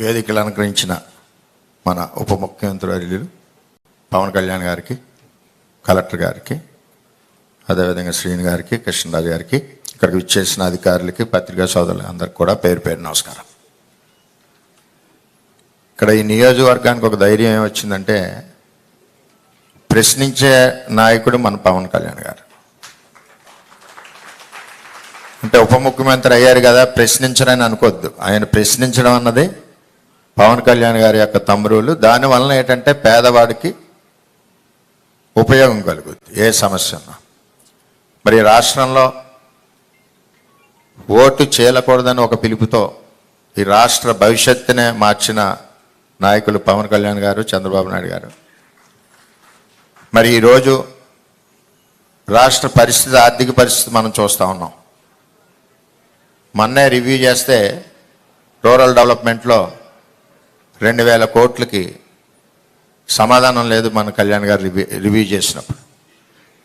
వేదికలు అలంకరించిన మన ఉప ముఖ్యమంత్రి వర్యులు పవన్ కళ్యాణ్ గారికి, కలెక్టర్ గారికి, అదేవిధంగా శ్రీని గారికి, కృష్ణరాజు గారికి, ఇక్కడికి విచ్చేసిన అధికారులకి, పత్రికా సోదరులు అందరికి కూడా పేరు పేరు నమస్కారం. ఇక్కడ ఈ నియోజకవర్గానికి ఒక ధైర్యం ఏమొచ్చిందంటే, ప్రశ్నించే నాయకుడు మన పవన్ కళ్యాణ్ గారు. అంటే ఉప ముఖ్యమంత్రి అయ్యారు కదా, ప్రశ్నించరని అనుకోవద్దు. ఆయన ప్రశ్నించడం అన్నది పవన్ కళ్యాణ్ గారి యొక్క తమ్ముళ్ళు. దానివల్ల ఏంటంటే పేదవాడికి ఉపయోగం కలుగుద్ది ఏ సమస్య ఉన్నా. మరి రాష్ట్రంలో ఓటు చేయకూడదని ఒక పిలుపుతో ఈ రాష్ట్ర భవిష్యత్తునే మార్చిన నాయకులు పవన్ కళ్యాణ్ గారు, చంద్రబాబు నాయుడు గారు. మరి ఈరోజు రాష్ట్ర పరిస్థితి, ఆర్థిక పరిస్థితి మనం చూస్తూ ఉన్నాం. మొన్నే రివ్యూ చేస్తే రూరల్ డెవలప్మెంట్లో 2000 కోట్లకి సమాధానం లేదు మన కళ్యాణ్ గారు రివ్యూ చేసినప్పుడు.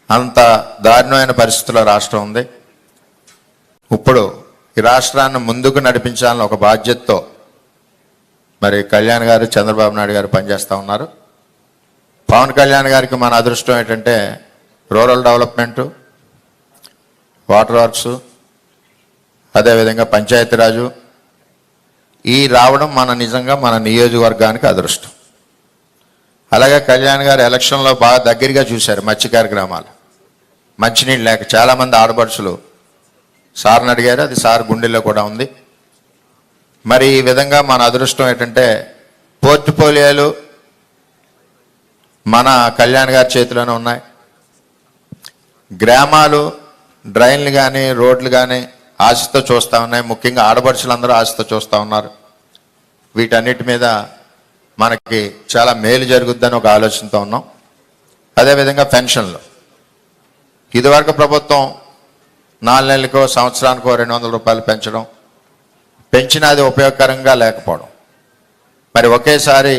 అంత దారుణమైన పరిస్థితుల్లో రాష్ట్రం ఉంది. ఇప్పుడు ఈ రాష్ట్రాన్ని ముందుకు నడిపించాలని ఒక బాధ్యతతో మరి కళ్యాణ్ గారు, చంద్రబాబు నాయుడు గారు పనిచేస్తూ ఉన్నారు. పవన్ కళ్యాణ్ గారికి మన అదృష్టం ఏంటంటే రూరల్ డెవలప్మెంటు, వాటర్ వర్క్స్, అదేవిధంగా పంచాయతీరాజు ఈ రావడం నిజంగా మన నియోజకవర్గానికి అదృష్టం. అలాగే కళ్యాణ్ గారు ఎలక్షన్లో బాగా దగ్గరగా చూశారు మత్స్యకార గ్రామాలు. మంచినీళ్ళు లేక చాలామంది ఆడపడుచులు సార్ని అడిగారు, అది సార్ గుండెల్లో కూడా ఉంది. మరి ఈ విధంగా మన అదృష్టం ఏంటంటే పోర్ట్ఫోలియోలు మన కళ్యాణ్ గారి చేతిలోనే ఉన్నాయి. గ్రామాలు డ్రైన్లు కానీ, రోడ్లు కానీ ఆశతో చూస్తూ ఉన్నాయి. ముఖ్యంగా ఆడపడుచులందరూ ఆశతో చూస్తూ ఉన్నారు. వీటన్నిటి మీద మనకి చాలా మేలు జరుగుద్దని ఒక ఆలోచనతో ఉన్నాం. అదేవిధంగా పెన్షన్లు ఇదివరకు ప్రభుత్వం 4 నెలలకో సంవత్సరానికో 200 రూపాయలు పెంచినా అది ఉపయోగకరంగా లేకపోవడం. మరి ఒకేసారి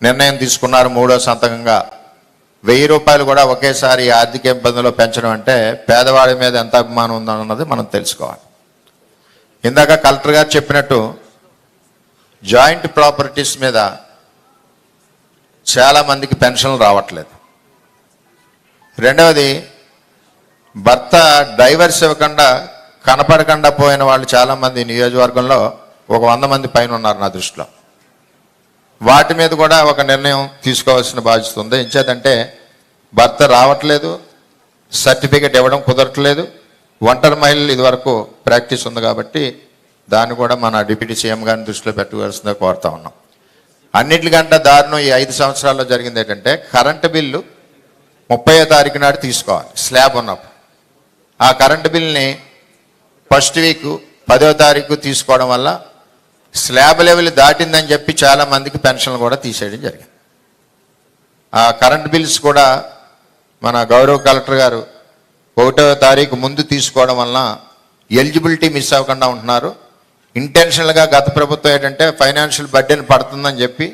నిర్ణయం తీసుకున్నారు, 3వ సంతకంగా 1000 రూపాయలు కూడా ఒకేసారి ఆర్థిక ఇబ్బందుల్లో పెంచడం అంటే పేదవాడి మీద ఎంత అభిమానం ఉందన్నది మనం తెలుసుకోవాలి. ఇందాక కలెక్టర్ గారు చెప్పినట్టు జాయింట్ ప్రాపర్టీస్ మీద చాలామందికి పెన్షన్లు రావట్లేదు. రెండవది, భర్త డైవర్స్ ఇవ్వకుండా కనపడకుండా పోయిన వాళ్ళు చాలామంది నియోజకవర్గంలో ఒక 100 మంది పైన ఉన్నారు నా దృష్టిలో. వాటి మీద కూడా ఒక నిర్ణయం తీసుకోవాల్సిన బాధ్యత ఉంది. ఎంచేతంటే భర్త రావట్లేదు, సర్టిఫికెట్ ఇవ్వడం కుదరట్లేదు, ఒంటరి మహిళలు ఇదివరకు ప్రాక్టీస్ ఉంది కాబట్టి దాన్ని కూడా మన డిప్యూటీ సీఎం గారిని దృష్టిలో పెట్టవలసిందిగా కోరుతా ఉన్నాం. అన్నిటికంటే దారుణం ఈ 5 సంవత్సరాల్లో జరిగింది ఏంటంటే కరెంటు బిల్లు 30వ తారీఖు నాడు తీసుకోవాలి స్లాబ్ ఉన్నప్పుడు. ఆ కరెంటు బిల్ని ఫస్ట్ వీక్ 10వ తారీఖు తీసుకోవడం వల్ల స్లాబ్ లెవెల్ దాటిందని చెప్పి చాలామందికి పెన్షన్లు కూడా తీసేయడం జరిగింది. ఆ కరెంట్ బిల్స్ కూడా మన గౌరవ కలెక్టర్ గారు 1వ తారీఖు ముందు తీసుకోవడం వలన ఎలిజిబిలిటీ మిస్ అవ్వకుండా ఉంటున్నారు. ఇంటెన్షనల్గా గత ప్రభుత్వం ఏంటంటే ఫైనాన్షియల్ బర్డెన్ పడుతుందని చెప్పి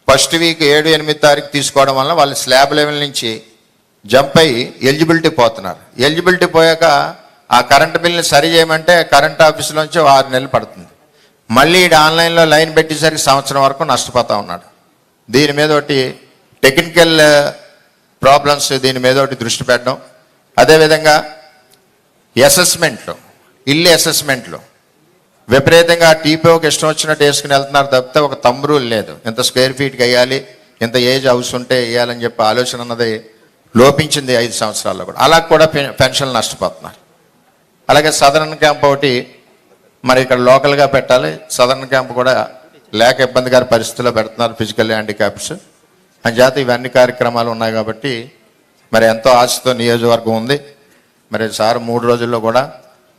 ఫస్ట్ వీక్ 7, 8 తారీఖు తీసుకోవడం వల్ల వాళ్ళు స్లాబ్ లెవెల్ నుంచి జంప్ అయ్యి ఎలిజిబిలిటీ పోతున్నారు. ఎలిజిబిలిటీ పోయాక ఆ కరెంట్ బిల్ని సరి చేయమంటే కరెంట్ ఆఫీసులోంచి 6 నెలలు పడుతుంది. మళ్ళీ ఆన్లైన్లో లైన్ పెట్టేసరికి సంవత్సరం వరకు నష్టపోతూ ఉన్నాడు. దీని మీద ఒకటి టెక్నికల్ ప్రాబ్లమ్స్, దీని మీద ఒకటి దృష్టి పెట్టడం. అదేవిధంగా అసెస్మెంట్లు, ఇల్లు అసెస్మెంట్లు విపరీతంగా టీపీఓకి ఇష్టం వచ్చినట్టు వేసుకుని వెళ్తున్నారు తప్పితే ఒక థంబ్ రూల్ లేదు. ఇంత స్క్వేర్ ఫీట్కి వేయాలి, ఇంత ఏజ్ హౌస్ ఉంటే వేయాలని చెప్పి ఆలోచన అన్నది లోపించింది 5 సంవత్సరాల్లో కూడా. అలా కూడా పెన్షన్లు నష్టపోతున్నారు. అలాగే సదరన్ క్యాంప్ ఒకటి మరి ఇక్కడ లోకల్గా పెట్టాలి, సదరన్ క్యాంప్ కూడా లేక ఇబ్బందికర పరిస్థితుల్లో పెడుతున్నారు ఫిజికల్ హ్యాండిక్యాప్స్ అని చేత ఇవన్నీ కార్యక్రమాలు ఉన్నాయి కాబట్టి మరి ఎంతో ఆశతో నియోజకవర్గం ఉంది. మరి సార్ 3 రోజుల్లో కూడా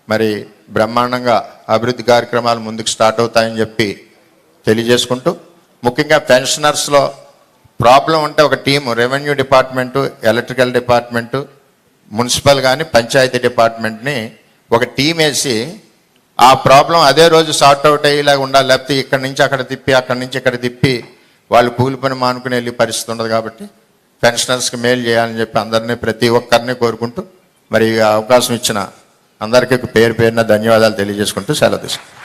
మరి బ్రహ్మాండంగా అభివృద్ధి కార్యక్రమాలు ముందుకు స్టార్ట్ అవుతాయని చెప్పి తెలియజేసుకుంటూ, ముఖ్యంగా పెన్షనర్స్లో ప్రాబ్లం ఉంటే ఒక team, revenue department, electrical department, municipal కానీ పంచాయతీ డిపార్ట్మెంట్ని ఒక టీం వేసి ఆ ప్రాబ్లం అదే రోజు సార్ట్ అవుట్ అయ్యేలాగా ఉండాలి. లేకపోతే ఇక్కడి నుంచి అక్కడ తిప్పి, అక్కడి నుంచి ఇక్కడ తిప్పి వాళ్ళు కూలి పని మానుకుని వెళ్ళే పరిస్థితి ఉండదు. కాబట్టి పెన్షనర్స్కి మేలు చేయాలని చెప్పి అందరినీ, ప్రతి ఒక్కరిని కోరుకుంటూ మరి అవకాశం ఇచ్చిన అందరికీ పేరు పేరున ధన్యవాదాలు తెలియజేసుకుంటూ సెలవు తీసుకుంటాం.